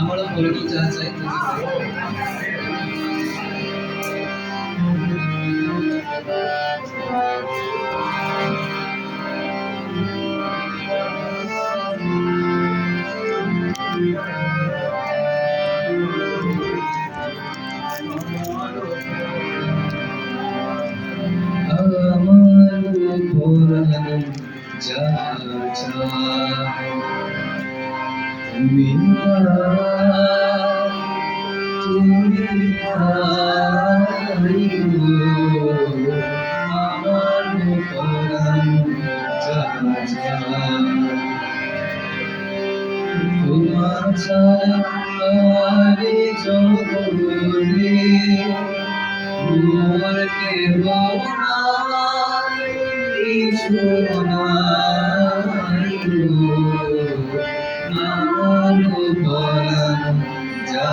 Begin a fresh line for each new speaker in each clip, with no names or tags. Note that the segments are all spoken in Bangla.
আমারও বলবো যা চাই তুমি আমার পুরানো যা চাই তুমি তুমি আমার পুরানো যা চাই তোমার ছায়ারে জগতে মোর কেহ নাই কিছু নাই আমার পরাণ যা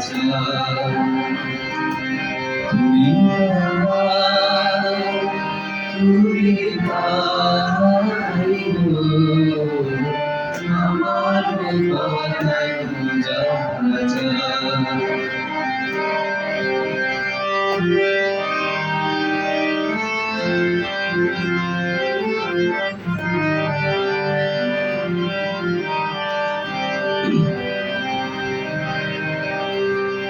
চাই তুমি তুমি আমার পরাণ যা চাই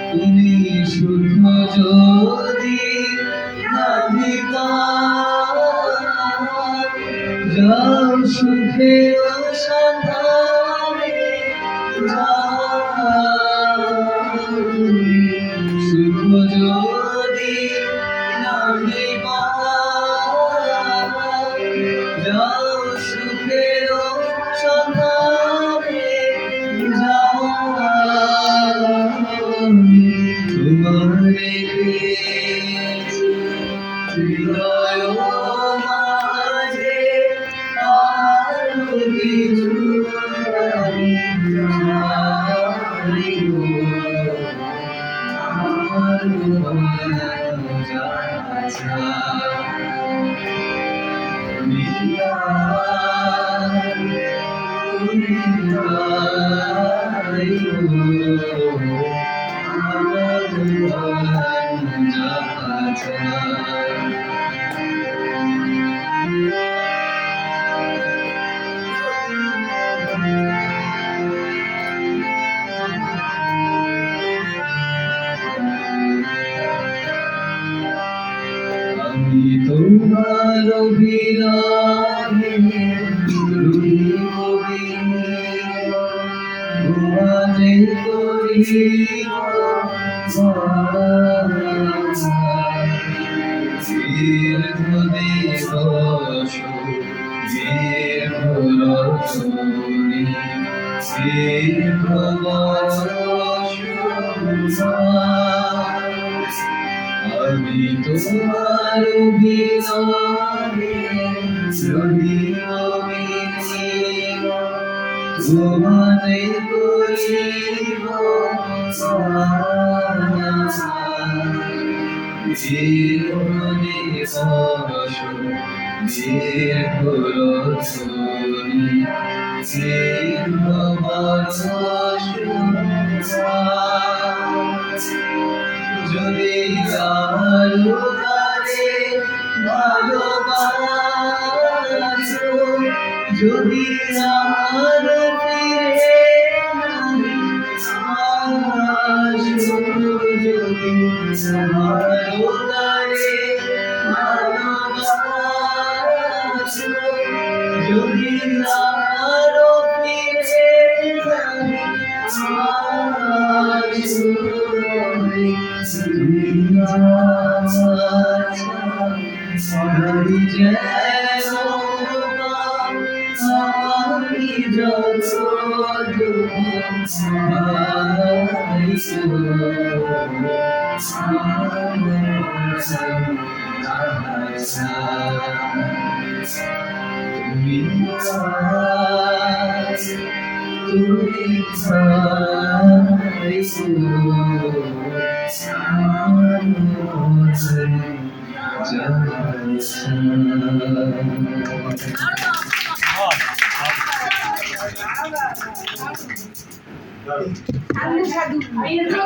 তুমি শুধু যদি রাধিকা যাও সুখে সন্ধানে তুমি শুধু যদি রাধিকা যাও সুখে সন্ধানে তোমারে হৃদয় মাঝে আর কিছু আমি তোমার অভিরামে ঘুমাতে করিব দীর্ঘ দিবস দীর্ঘ রজনী দীর্ঘ বর্ষ আমি তোমার বিনামে রহিব তোমারে করিব জীবনে বর্ষ দীর্ঘ রজনী দীর্ঘ বর্ষ যদি আলো তারে ভালোবাসো যদি আমার ফিরে আসো যদি আলো তারে ভালোবাসো যদি আমার ফিরে আসো আমি যেন আমি যত
সাধু সাধু